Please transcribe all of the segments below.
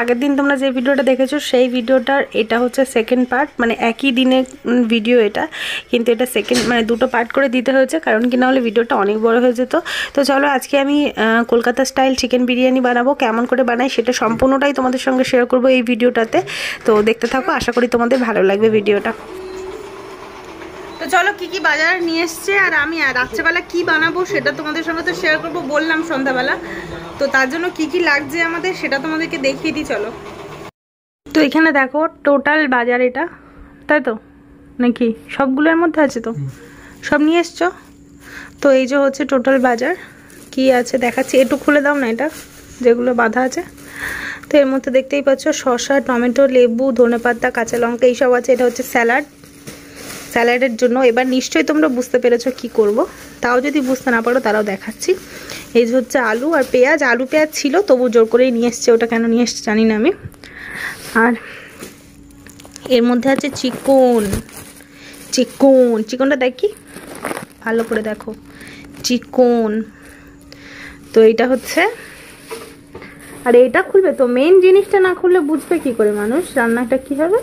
আগের দিন তোমরা যে ভিডিওটা দেখেছো সেই ভিডিওটার এটা হচ্ছে সেকেন্ড পার্ট, মানে একই দিনের ভিডিও এটা, কিন্তু এটা সেকেন্ড মানে দুটো পার্ট করে দিতে হয়েছে, কারণ কি না হলে ভিডিওটা অনেক বড় হয়ে যেত। তো চলো আজকে আমি কলকাতা স্টাইল চিকেন বিরিয়ানি বানাবো, কেমন করে বানাই সেটা সম্পূর্ণটাই তোমাদের সঙ্গে শেয়ার করবো এই ভিডিওটাতে। তো দেখতে থাকো, আশা করি তোমাদের ভালো লাগবে ভিডিওটা। তো চলো কি কি বাজার নিয়ে এসছে আর আমি রাত্রেবেলা কি বানাবো সেটা তোমাদের সঙ্গে তো শেয়ার করবো বললাম সন্ধ্যাবেলা। তো তার জন্য কি কি লাগছে আমাদের সেটা তোমাদেরকে দেখিয়ে দিই চলো। তো এখানে দেখো টোটাল বাজার এটা, তাই তো নাকি সবগুলোর মধ্যে আছে? তো সব নিয়ে এসছো? তো এই যে হচ্ছে টোটাল বাজার, কি আছে দেখাচ্ছি, একটু খুলে দাও না এটা যেগুলো বাঁধা আছে। তো এর মধ্যে দেখতেই পাচ্ছ শসা, টমেটো, লেবু, ধনেপাতা, কাঁচা লঙ্কা এইসব আছে। এটা হচ্ছে স্যালাডের জন্য। এবার নিশ্চয়ই তোমরা বুঝতে পেরেছো কি করব, তাও যদি বুঝতে না পারো তারাও দেখাচ্ছি। এই যে হচ্ছে আলু আর পেঁয়াজ, আলু পেঁয়াজ ছিল তবু জোর করেই নিয়ে এসছে, ওটা কেন নিয়ে এসছে জানি না আমি। আর এর মধ্যে আছে চিকনটা দেখি ভালো করে দেখো, চিকন। তো এইটা হচ্ছে, আর এইটা খুলবে তো, মেইন জিনিসটা না খুললে বুঝবে কি করে মানুষ রান্নাটা কি হবে,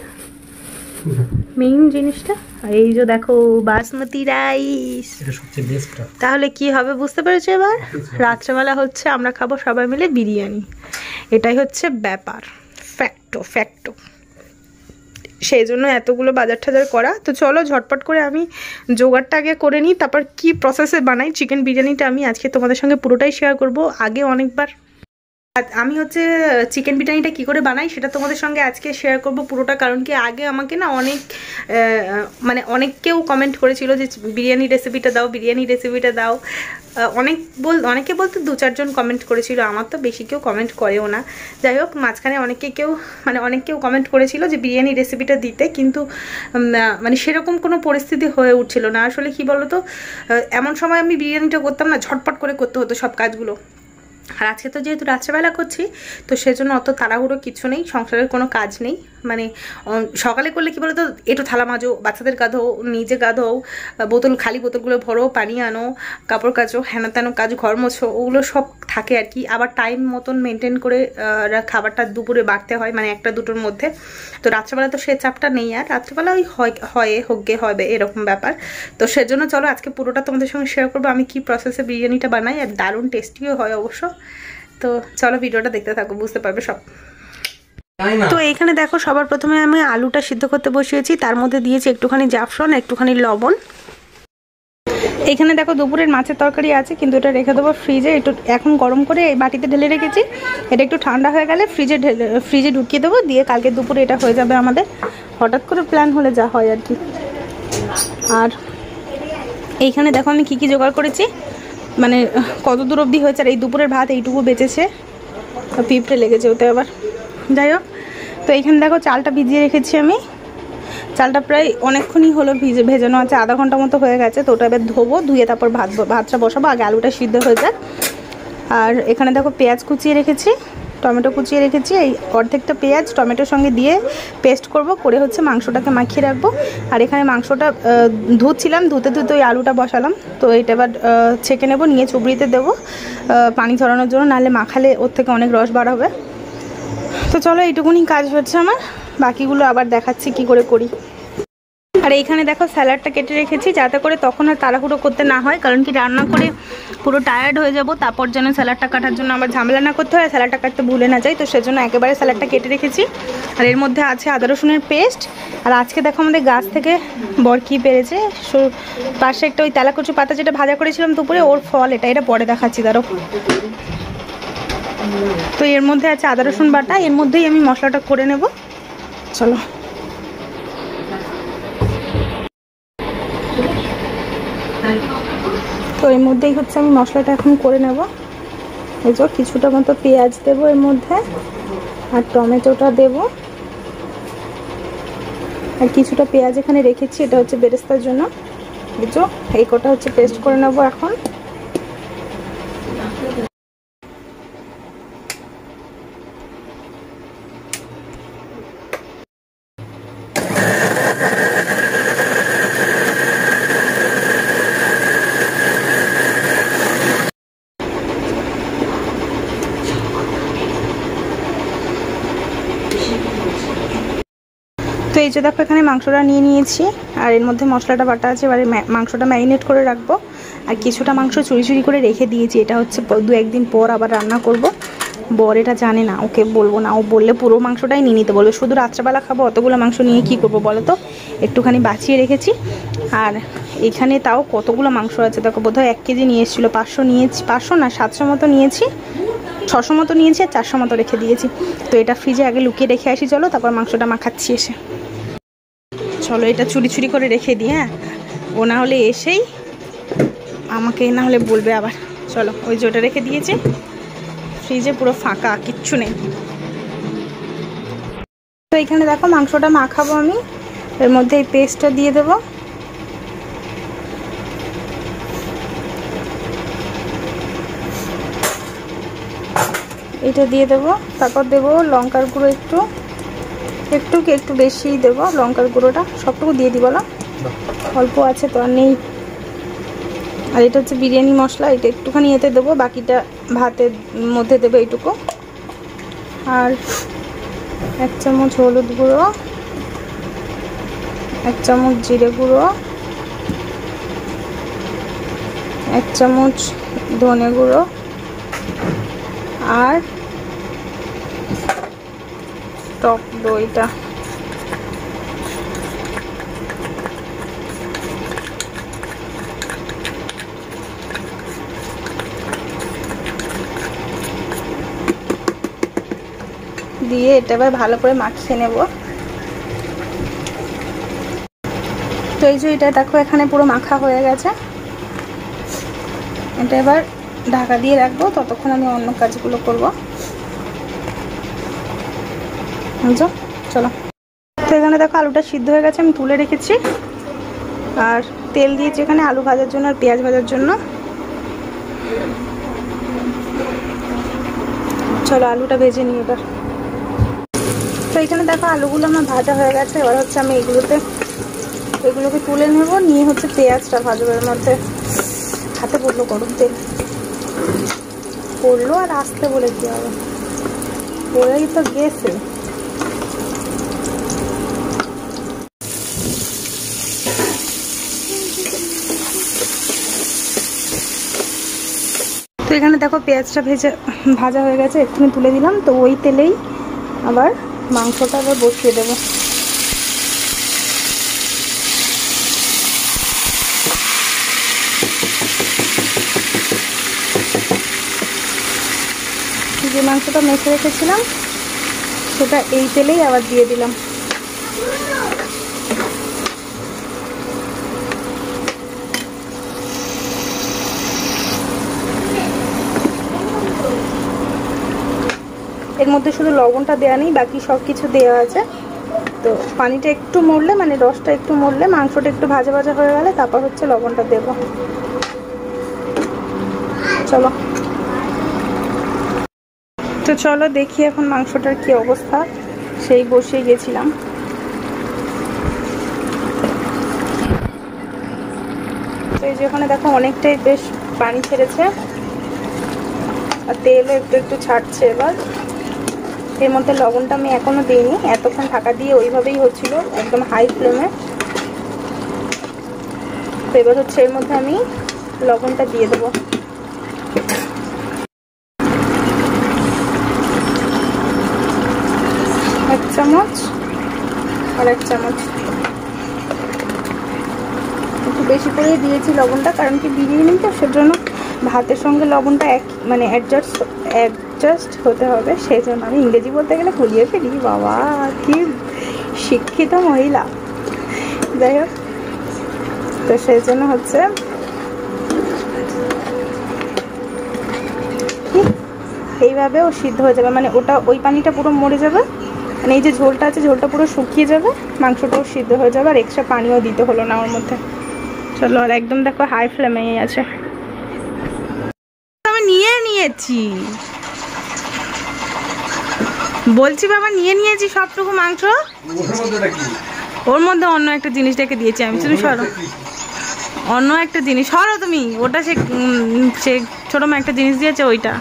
মেইন জিনিসটা। আর এই যে দেখো বাসমতি রাইস, এটা সবচেয়ে বেস্ট। তাহলে কি হবে বুঝতে পেরেছো? এবার রাত্রেবেলা হচ্ছে আমরা খাবো সবাই মিলে বিরিয়ানি, এটাই হচ্ছে ব্যাপার, ফ্যাক্টো। সেই জন্য এতগুলো বাজার টাজার করা। তো চলো ঝটপট করে আমি জোগাড়টা আগে করে নিই, তারপর কি প্রসেসে বানাই চিকেন বিরিয়ানিটা আমি আজকে তোমাদের সঙ্গে পুরোটাই শেয়ার করব। আগে অনেকবার আমি হচ্ছে চিকেন বিরিয়ানিটা কী করে বানাই সেটা তোমাদের সঙ্গে আজকে শেয়ার করব পুরোটা, কারণ কি আগে আমাকে না অনেকেও কমেন্ট করেছিল যে বিরিয়ানি রেসিপিটা দাও। অনেকে বলতে 2-4 জন কমেন্ট করেছিল, আমার তো বেশি কেউ কমেন্ট করেও না। যাই হোক মাঝখানে অনেকেও কমেন্ট করেছিল যে বিরিয়ানি রেসিপিটা দিতে, কিন্তু মানে সেরকম কোনো পরিস্থিতি হয়ে উঠছিল না। আসলে কি বলো তো, এমন সময় আমি বিরিয়ানিটা করতাম না, ঝটপট করে করতে হতো সব কাজগুলো। আর আজকে তো যেহেতু রাত্রেবেলা করছি তো সেজন্য অত তাড়াহুড়ো কিছু নেই, সংসারের কোনো কাজ নেই। মানে সকালে করলে কি বলতো, একটু থালা মাজো, বাচ্চাদের গাধো, নিজে গাধো, খালি বোতলগুলো ভরো, পানি আনো, কাপড় কাচো, হ্যানা ত্যানো কাজ, ঘর মোছো, ওগুলো সব থাকে আর কি। আবার টাইম মতন মেনটেন করে খাবারটা দুপুরে বাড়তে হয়, মানে 1-2টোর মধ্যে। তো রাত্রেবেলা তো সে চাপটা নেই, আর রাত্রেবেলা ওই হবে এরকম ব্যাপার। তো সেজন্য চলো আজকে পুরোটা তোমাদের সঙ্গে শেয়ার করবো আমি কি প্রসেসে বিরিয়ানিটা বানাই, আর দারুণ টেস্টিও হয় অবশ্য। তো চলো ভিডিওটা দেখতে থাকো, বুঝতে পারবে সব। তো এইখানে দেখো সবার প্রথমে আমি আলুটা সিদ্ধ করতে বসিয়েছি, তার মধ্যে দিয়েছি একটুখানি জাফরান, একটুখানি লবণ। এখানে দেখো দুপুরের মাছের তরকারি আছে, কিন্তু এটা রেখে দেবো ফ্রিজে, একটু এখন গরম করে এই বাটিতে ঢেলে রেখেছি। এটা একটু ঠান্ডা হয়ে গেলে ফ্রিজে ঢুকিয়ে দেবো, দিয়ে কালকে দুপুরে এটা হয়ে যাবে আমাদের। হঠাৎ করে প্ল্যান হলে যা হয় আর কি। আর এইখানে দেখো আমি কি জোগাড় করেছি, মানে কত দূর অবধি হয়েছে। আর এই দুপুরের ভাত এইটুকু বেঁচেছে, পিঁপড়ে লেগেছে ওতে আবার। যাই হোক, তো এইখানে দেখো চালটা ভিজিয়ে রেখেছি আমি। চালটা প্রায় অনেকক্ষণই হলো ভেজানো আছে, আধা ঘন্টা মতো হয়ে গেছে। তো ওটা এবার ধোবো, ধুয়ে তারপর ভাতটা বসাবো, আগে আলুটা সিদ্ধ হয়ে যাক। আর এখানে দেখো পেঁয়াজ কুচিয়ে রেখেছি, টমেটো কুচিয়ে রেখেছি। এই অর্ধেকটা পেঁয়াজ টমেটোর সঙ্গে দিয়ে পেস্ট করে হচ্ছে মাংসটাকে মাখিয়ে রাখবো। আর এখানে মাংসটা ধুচ্ছিলাম, ধুতে ওই আলুটা বসালাম। তো এটা এবার ছেঁকে নেবো, নিয়ে চুবড়িতে দেবো পানি ঝরানোর জন্য, নাহলে মাখালে ওর থেকে অনেক রস বার হবে। তো চলো এইটুকুনি কাজ হচ্ছে আমার, বাকিগুলো আবার দেখাচ্ছি কি করে করি। আর এইখানে দেখো স্যালাডটা কেটে রেখেছি, যাতে করে তখন আর তাড়াহুড়ো করতে না হয়, কারণ কি রান্না করে পুরো টায়ার্ড হয়ে যাব, তারপর যেন স্যালাডটা কাটার জন্য আবার ঝামেলা না করতে হয়, স্যালাডটা কাটতে ভুলে না যাই। তো সেজন্য একেবারে স্যালাডটা কেটে রেখেছি। আর এর মধ্যে আছে আদা রসুনের পেস্ট। আর আজকে দেখো আমাদের গাছ থেকে বরকি পেরেছে, পাশে একটা ওই তেলাকুচু পাতা যেটা ভাজা করেছিলাম দুপুরে, ওর ফল এটা পরে দেখাচ্ছি দাঁড়ো। তো এর মধ্যে আছে আদা রসুন বাটা, এর মধ্যেই আমি মশলাটা করে নেব, চলো। তো এর মধ্যেই হচ্ছে আমি মশলাটা এখন করে নেব। এই যে কিছুটা মতো পেঁয়াজ দেবো এর মধ্যে, আর টমেটোটা দেব, আর কিছুটা পেঁয়াজ এখানে রেখেছি, এটা হচ্ছে বেরেস্তার জন্য। এই যে এই কটা হচ্ছে পেস্ট করে নেব এখন। তো এই যে দেখো এখানে মাংসটা নিয়ে নিয়েছি, আর এর মধ্যে মশলাটা বাটা আছে। এবারে মাংসটা ম্যারিনেট করে রাখবো, আর কিছুটা মাংস চুরি চুরি করে রেখে দিয়েছি। এটা হচ্ছে 2-1 দিন পর আবার রান্না করব। বর এটা জানে না, ওকে বলবো না, ও বললে পুরো মাংসটাই নিয়ে নিতে বলবে। শুধু রাত্রেবেলা খাবো, অতগুলো মাংস নিয়ে কি করবো বলো তো। একটুখানি বাঁচিয়ে রেখেছি। আর এখানে তাও কতগুলো মাংস আছে দেখো, বোধহয় 1 কেজি নিয়ে এসেছিলো। 500 নিয়েছি, 500 না 700 মতো নিয়েছি, 600 মতো নিয়েছি, আর 400 মতো রেখে দিয়েছি। তো এটা ফ্রিজে আগে লুকিয়ে রেখে আসি, চলো তারপর মাংসটা মাখাচ্ছি এসে। চলো এটা চুরি চুরি করে রেখে দিই। হ্যাঁ, ও না হলে এসেই আমাকে না হলে বলবে আবার। চলো ওই যে ওটা রেখে দিয়েছি ফ্রিজে, পুরো ফাঁকা, কিচ্ছু নেই। তো এখানে দেখো মাংসটা মাখাবো আমি, এর মধ্যে এই পেস্টটা দিয়ে দেবো। এটা দিয়ে দেবো, তারপর দেবো লঙ্কার গুঁড়ো একটু বেশি দেবো লঙ্কার গুঁড়োটা। সবটুকু দিয়ে দিই বলো, অল্প আছে তো আর নেই। আর এটা হচ্ছে বিরিয়ানি মশলা, এটা একটুখানি এতে দেবো, বাকিটা ভাতের মধ্যে দেবো এইটুকু। আর 1 চামচ হলুদ গুঁড়ো, 1 চামচ জিরে গুঁড়ো, 1 চামচ ধনে গুঁড়ো, আর টক দইটা। দিয়ে এটা এবার ভালো করে মাখিয়ে নেব। তো এই যে এটা দেখো এখানে পুরো মাখা হয়ে গেছে। এটা এবার ঢাকা দিয়ে রাখবো, ততক্ষণ আমি অন্য কাজগুলো করবো। চলো, তো এখানে দেখো আলুটা সিদ্ধ হয়ে গেছে, আমি তুলে রেখেছি। আর তেল দিয়েছি এখানে আলু ভাজার জন্য আর পেঁয়াজ ভাজার জন্য। চলো আলুটা ভেজে নিই এবার। তো এখানে দেখো আলুগুলো আমার ভাজা হয়ে গেছে। এবার হচ্ছে আমি এগুলোকে তুলে নেব, নিয়ে হচ্ছে পেঁয়াজটা ভাজবো। এর মধ্যে হাতে পড়লো গরম তেল, পড়লো আর আসতে বলে কি হবে, পড়েই তো গেছে। তো এখানে দেখো পেঁয়াজটা ভাজা হয়ে গেছে, এক্ষুনি তুলে দিলাম। তো ওই তেলেই আবার মাংসটা আবার বসিয়ে দেবো। যে মাংসটা মেখে রেখেছিলাম সেটা এই তেলেই আবার দিয়ে দিলাম। এর মধ্যে শুধু লবণটা দেওয়া নেই, বাকি সব কিছু দেওয়া আছে। তো পানিটা একটু মরলে, মানে রসটা একটু মরলে, মাংসটা একটু ভাজা ভাজা হয়ে গেলে তারপর হচ্ছে লবণটা দেবো। চলো, তো চলো দেখি এখন মাংসটার কি অবস্থা। সেই বসিয়ে গেছিলাম। তো এই যে ওখানে দেখো অনেকটাই বেশ পানি ছেড়েছে, আর তেলও একটু ছাড়ছে। এবার এর মধ্যে লবণটা আমি এখনো দিইনি, এতক্ষণ ঢাকা দিয়ে ওইভাবেই হচ্ছিল একদম হাই ফ্লেমে। তো এবার হচ্ছে এর মধ্যে আমি লবণটা দিয়ে দেবো। এক চামচ আর 1 চামচ, একটু বেশি করে দিয়েছি লবণটা, কারণ কি বিরিয়ানি তো, সেজন্য ভাতের সঙ্গে লবণটা মানে অ্যাডজাস্ট হতে হবে। সেই জন্য আমি ইংরেজি বলতে গেলে ভুলিয়ে ফেলি, বাবা কি শিক্ষিত মহিলা। যাই হোক, তো সেই জন্য হচ্ছে এইভাবে ও সিদ্ধ হয়ে যাবে, মানে ওটা ওই পানিটা পুরো মরে যাবে, মানে এই যে ঝোলটা আছে ঝোলটা পুরো শুকিয়ে যাবে, মাংসটাও সিদ্ধ হয়ে যাবে, আর এক্সট্রা পানিও দিতে হলো না ওর মধ্যে। চলো, আর একদম দেখো হাই ফ্লেমেই আছে। আমি নিয়ে নিয়েছি, বলছি বাবা নিয়েছি সবটুকু মাংস। ওর মধ্যে অন্য একটা জিনিস রেখে দিয়েছি আমি, তুমি সরো, অন্য একটা জিনিস সরো তুমি। ওটা সে ছোট একটা জিনিস দিয়েছে ওইটা।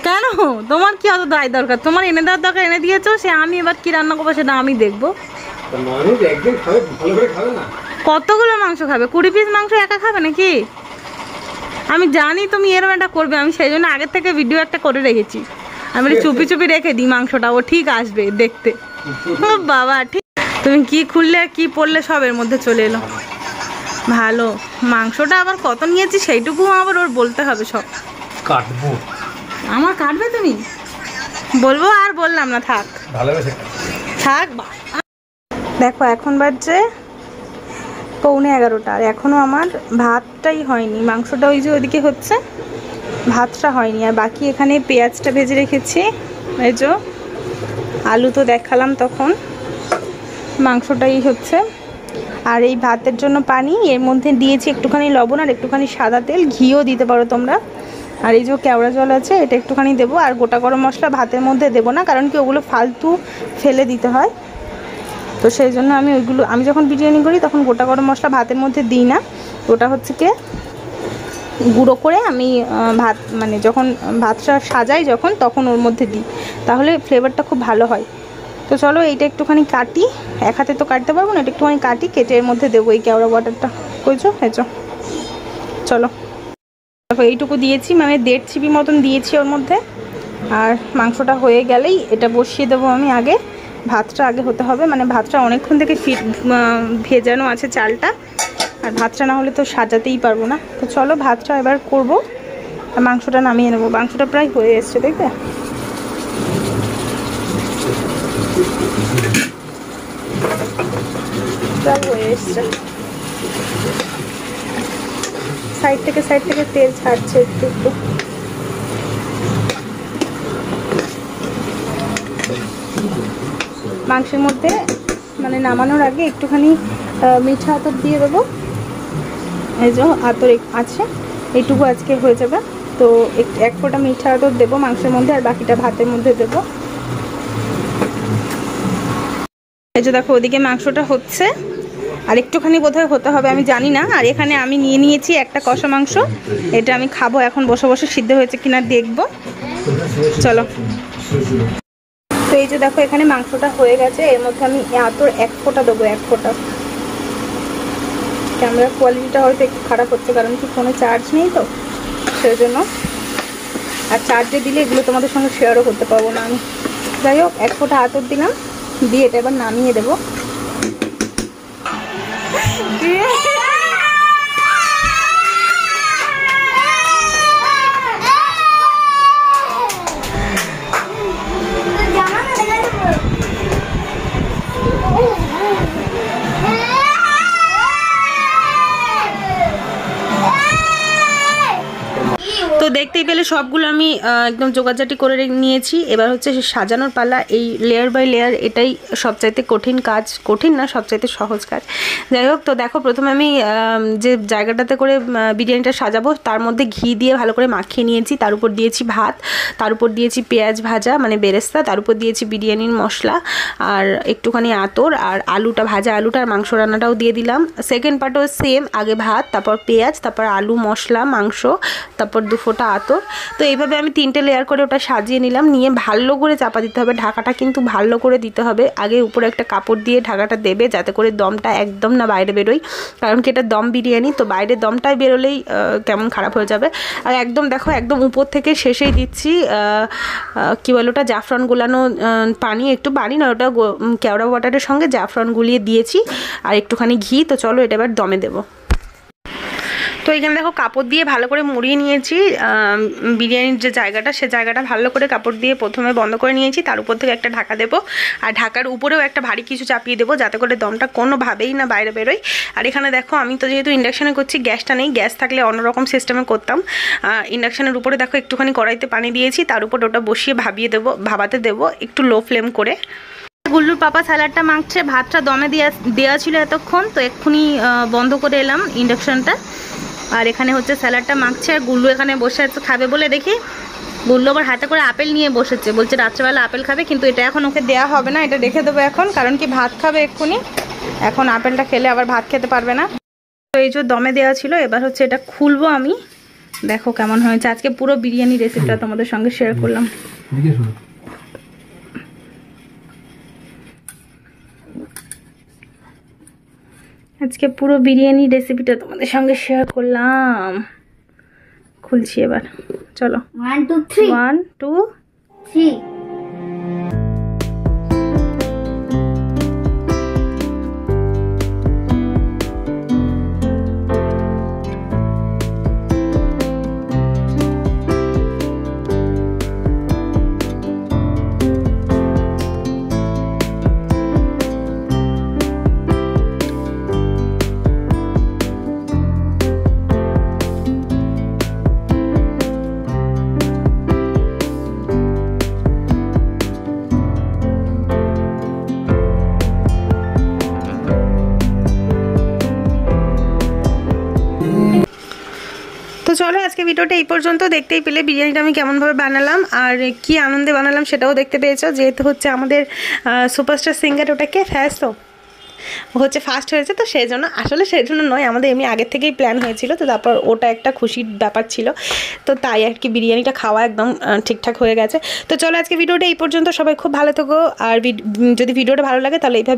কেন তোমার কি অত দায় দরকার? তোমার এনে দেওয়ার দরকার, এনে দিয়েছো, সে আমি এবার কি রান্না করবো সেটা আমি দেখবো। কতগুলো মাংস খাবে? 20 পিস মাংস একা খাবে নাকি? আমি জানি তুমি এরকম একটা করবে, আমি সেই জন্য আগের থেকে ভিডিও একটা করে রেখেছি। আমি চুপি চুপি রেখে দিই মাংসটা, ও ঠিক আসবে দেখতে। ও বাবা, ঠিক তুমি কি খুললে কি পড়লে সবের মধ্যে চলে এলো। ভালো, মাংসটা আবার কত নিয়েছি সেইটুকু আবার ওর বলতে হবে সব। কাটবো আমার কাটবে তুমি? বলবো আর বললাম না, থাক থাক। দেখো এখন বাজছে 11:15 আর এখনো আমার ভাতটাই হয়নি। মাংসটা ওই যে ওইদিকে হচ্ছে, ভাতটা হয়নি। আর বাকি এখানে পেঁয়াজটা ভেজে রেখেছি, এই যে আলু তো দেখালাম তখন, মাংসটাই হচ্ছে। আর এই ভাতের জন্য পানি, এর মধ্যে দিয়েছি একটুখানি লবণ আর একটুখানি সাদা তেল, ঘিও দিতে পারো তোমরা। আর এই যে কেওড়া জল আছে, এটা একটুখানি দেবো। আর গোটা গরম মশলা ভাতের মধ্যে দেবো না, কারণ কি ওগুলো ফালতু ফেলে দিতে হয়। তো সেই জন্য আমি যখন বিরিয়ানি করি তখন গোটা গরম মশলা ভাতের মধ্যে দিই না। ওটা হচ্ছে কি গুঁড়ো করে আমি ভাত, মানে যখন ভাতটা সাজাই যখন, তখন ওর মধ্যে দিই, তাহলে ফ্লেভারটা খুব ভালো হয়। তো চলো এইটা একটুখানি কাটি, এক হাতে তো কাটতে পারবো না, এটা একটুখানি কাটি, কেটে এর মধ্যে দেবো এই কেওড়া ওয়াটারটা। কইছো হেঁচো, চলো। দেখো এইটুকু দিয়েছি, মানে 1.5 চিপি মতন দিয়েছি ওর মধ্যে। আর মাংসটা হয়ে গেলেই এটা বসিয়ে দেবো আমি। আগে ভাতটা আগে হতে হবে, মানে ভাতটা অনেকক্ষণ থেকে ভেজানো আছে চালটা, আর ভাতটা না হলে তো সাজাতেই পারবো না। তো চলো ভাতটা এবার করবো আর মাংসটা নামিয়ে নেবো। মাংসটা প্রায় হয়ে এসছে, দেখবে প্রায় হয়ে এসছে। সাইড থেকে তেল ছাড়ছে একটু একটু। মাংসের মধ্যে মানে নামানোর আগে একটুখানি মিঠা আতর দিয়ে দেবো। এই যে আতর আছে, এইটুকু আজকে হয়ে যাবে। তো এক ফোঁটা মিঠা আতর দেবো মাংসের মধ্যে, আর বাকিটা ভাতের মধ্যে দেবো। এই যে দেখো ওদিকে মাংসটা হচ্ছে, আর একটুখানি বোধহয় হতে হবে, আমি জানি না। আর এখানে আমি নিয়ে নিয়েছি একটা কষা মাংস, এটা আমি খাবো এখন বসে বসে, সিদ্ধ হয়েছে কিনা দেখবো। চলো। তো এই যে দেখো এখানে মাংসটা হয়ে গেছে, এর মধ্যে আমি আতর 1 ফোঁটা দেবো, 1 ফোঁটা। ক্যামেরার কোয়ালিটিটা হয়তো একটু খারাপ হচ্ছে, কারণ কি ফোনে চার্জ নেই তো সেই জন্য। আর চার্জে দিলে এগুলো তোমাদের সঙ্গে শেয়ারও করতে পারবো না আমি। যাই হোক 1 ফোঁটা আতর দিলাম, দিয়ে এটা এবার নামিয়ে দেবো। তো দেখতেই পেলে সবগুলো আমি একদম জোগাড়জাটি করে নিয়েছি। এবার হচ্ছে সাজানোর পালা। এই লেয়ার বাই লেয়ার এটাই সবচাইতে কঠিন কাজ, কঠিন না সবচাইতে সহজ কাজ। যাই হোক, তো দেখো প্রথমে আমি যে জায়গাটাতে করে বিরিয়ানিটা সাজাবো তার মধ্যে ঘি দিয়ে ভালো করে মাখিয়ে নিয়েছি। তার উপর দিয়েছি ভাত, তার উপর দিয়েছি পেঁয়াজ ভাজা মানে বেরেস্তা, তার উপর দিয়েছি বিরিয়ানির মশলা আর একটুখানি আতর, আর আলুটা ভাজা আলুটা আর মাংস রান্নাটাও দিয়ে দিলাম। সেকেন্ড পার্টও সেম, আগে ভাত, তারপর পেঁয়াজ, তারপর আলু, মশলা, মাংস, তারপর 2 ফোঁটা আতর। তো এইভাবে আমি 3টে লেয়ার করে ওটা সাজিয়ে নিলাম। নিয়ে ভালো করে চাপা দিতে হবে, ঢাকাটা কিন্তু ভালো করে দিতে হবে। আগে উপরে একটা কাপড় দিয়ে ঢাকাটা দেবে, যাতে করে দমটা একদম না বাইরে বেরোয়, কারণ কি এটা দম বিরিয়ানি, তো বাইরে দমটাই বেরোলেই কেমন খারাপ হয়ে যাবে। আর একদম দেখো একদম উপর থেকে শেষেই দিচ্ছি কী বলে ওটা, জাফরান গুলানো পানি, একটু পানি না, ওটা কেওড়া ওয়াটারের সঙ্গে জাফরান গুলিয়ে দিয়েছি আর একটুখানি ঘি। তো চলো এটা এবার দমে দেবো। তো এখানে দেখো কাপড় দিয়ে ভালো করে মুড়িয়ে নিয়েছি বিরিয়ানির যে জায়গাটা, সে জায়গাটা ভালো করে কাপড় দিয়ে প্রথমে বন্ধ করে নিয়েছি। তার উপর থেকে একটা ঢাকা দেবো, আর ঢাকার উপরেও একটা ভারী কিছু চাপিয়ে দেবো, যাতে করে দমটা কোনোভাবেই না বাইরে বেরোয়। আর এখানে দেখো আমি তো যেহেতু ইন্ডাকশানে করছি, গ্যাসটা নেই, গ্যাস থাকলে অন্যরকম সিস্টেমে করতাম। ইন্ডাকশানের উপরে দেখো একটুখানি কড়াইতে পানি দিয়েছি, তার উপর ওটা বসিয়ে ভাবাতে দেবো একটু লো ফ্লেম করে। গুল্লুর পাপা স্যালাডটা মাখছে, ভাতটা দমে দেওয়া ছিল এতক্ষণ, তো এক্ষুনি বন্ধ করে এলাম ইন্ডাকশানটা। আর এখানে হচ্ছে স্যালাডটা মাখছে, আর গুল্লু এখানে বসে আছে খাবে বলে। দেখি গুল্লু আবার হাতে করে আপেল নিয়ে বসেছে, বলছে রাত্রেবেলা আপেল খাবে, কিন্তু এটা এখন ওকে দেওয়া হবে না, এটা রেখে দেবো এখন, কারণ কি ভাত খাবে এক্ষুনি। এখন আপেলটা খেলে আবার ভাত খেতে পারবে না। তো এই যে দমে দেওয়া ছিল, এবার হচ্ছে এটা খুলবো আমি, দেখো কেমন হয়েছে। আজকে পুরো বিরিয়ানি রেসিপিটা তোমাদের সঙ্গে শেয়ার করলাম। আজকে পুরো বিরিয়ানি রেসিপিটা তোমাদের সঙ্গে শেয়ার করলাম। খুলছি এবার, চলো 1 2 3 1 2 3। তো চলো আজকে ভিডিওটা এই পর্যন্ত। দেখতেই পেলে বিরিয়ানিটা আমি কেমনভাবে বানালাম আর কি আনন্দে বানালাম সেটাও দেখতে পেয়েছো। যেহেতু হচ্ছে আমাদের সুপারস্টার সিঙ্গার, ওটাকে ফার্স্ট তো হচ্ছে ফার্স্ট হয়েছে, তো সেই জন্য আসলে সেই জন্য নয়, আমাদের এমনি আগের থেকেই প্ল্যান হয়েছিল। তো তারপর ওটা একটা খুশির ব্যাপার ছিল, তো তাই আর কি বিরিয়ানিটা খাওয়া একদম ঠিকঠাক হয়ে গেছে। তো চলো আজকে ভিডিওটা এই পর্যন্ত। সবাই খুব ভালো থেকো, আর যদি ভিডিওটা ভালো লাগে তাহলে এইভাবে